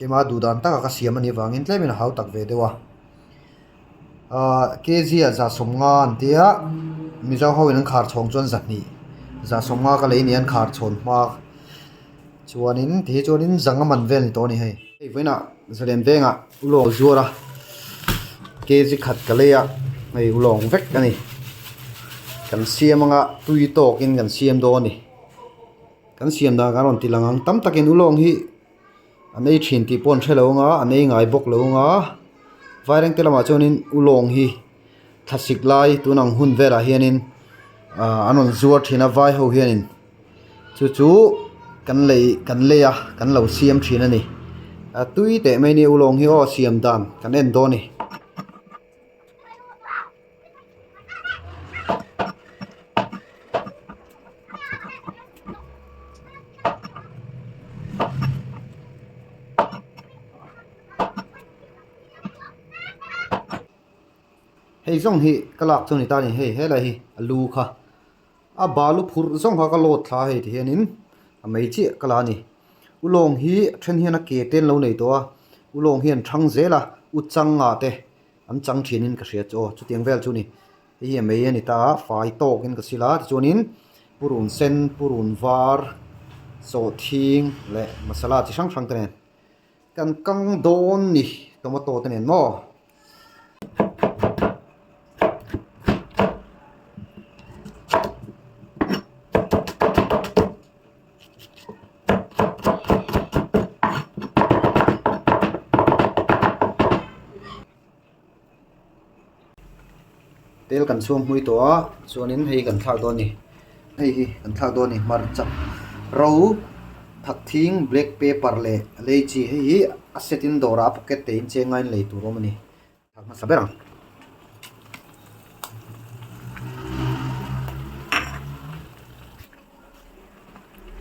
kema dudan ta ka siam ani wangin tlemin hau tak ve dewa kg za somnga antia mizo ho in khar chong chon zatni za somnga ka lein yan khar chon ma chuanin thi chuanin zanga man vel ni to ni hei voina zalen venga ulo zuara kg khat ka leya hei ulong vek ani kan siamanga tui tokin kan siam do ni kan siam da garon tilangang tam takin ulong hi anei thin ti pon thelo nga anei ngai bok lo nga vaireng telama chonin ulong hi thasik lai tunang hun vera hianin anon zuar thina vai ho hianin chu kan leya kan lo siam thina ni tui te mai ni ulong hi o siam dan kan en do ni hei zong hi kalak choni ta ni hei helai hi alu kha a balu phur zong ha ka lot thla hei thi hianin a mei chi kala ni ulong hi then hian a ke ten lo nei to a ulong hian thang zela uchang nga te an chang thinin ka hria cho chu tiang vel chu ni hi mei ani ta fai tok in ka sila chuanin purun sen purun var so thing le masala chi sang sang ten kan kang don ni tomato ten mo tel kan suam hui to chuanin hei kan thak do ni hei hi kan thak do ni marcha ro thak thing black pepper le leichi hei hi asetin dora pocket te in chengain lei tu rom ni thak ma saberang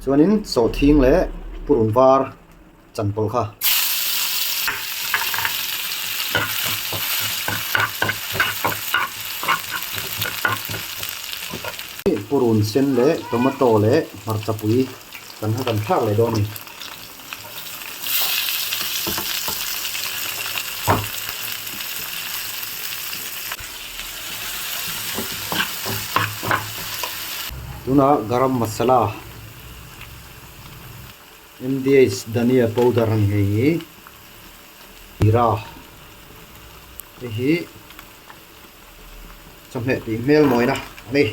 chuanin so thing le purun var chanpol kha purun sen le tomato le marcha pui kan ha kan thak le do ni tuna garam masala MDH dhania powder ang hei ira hi chamhe ti mel moi na ani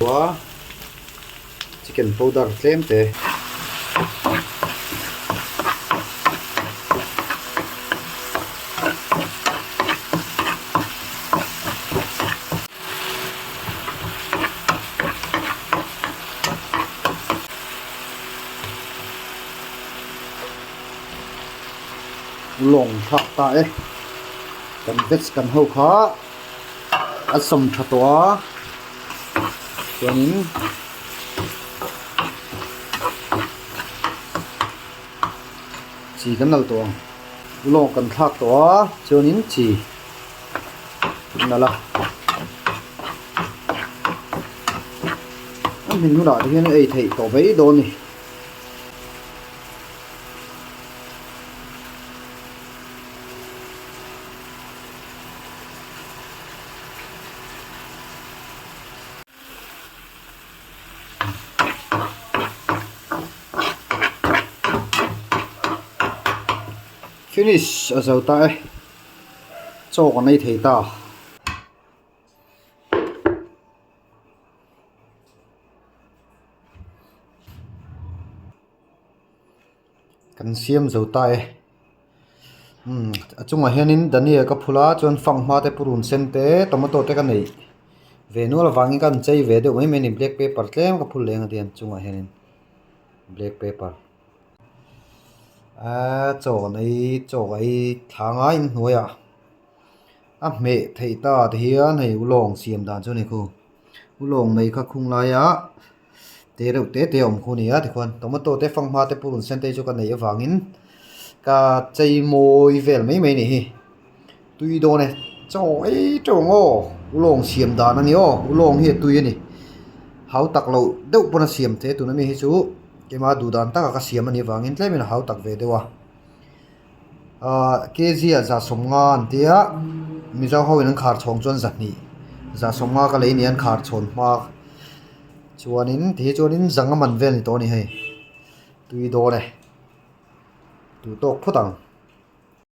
wa chicken powder tlem te long thak ta kan vets kan ho kha asom thatwa chuanin chi kan lo to long kan thak to chuanin chi nala min nu da hian ei thei to bei do ni finish azau ta cho con này thấy ta kan siam zo ta achunga hianin dania ka phula chon fangma te purun sen te tomato te kan nei venula wangi kan chei ve de oi meni black pepper tlem ka phul lenga dian chunga hianin black pepper cho ai thanga in noya a me thei ta hian hei ulong siam dan chu ni khu ulong mai kha khung la ya te ro te om khu ni a ti khon tomato te fangma te purun sen te chu kan nei awangin ka chei moi vel mai ni hi tui do ne cho ngo ulong siam dan ani o ulong hi tui ni hau tak lo deuh pona siam te tu na mi hi chu kema dudan ta ka siam ani wangin tlemin hau tak ve dewa kg za somngan tia mi zo ho in khar chhong chon zat ni za somnga ka lei nian khar chhon ma chuanin ti chuanin zanga man vel ni to ni hei tui do le tu tok phutang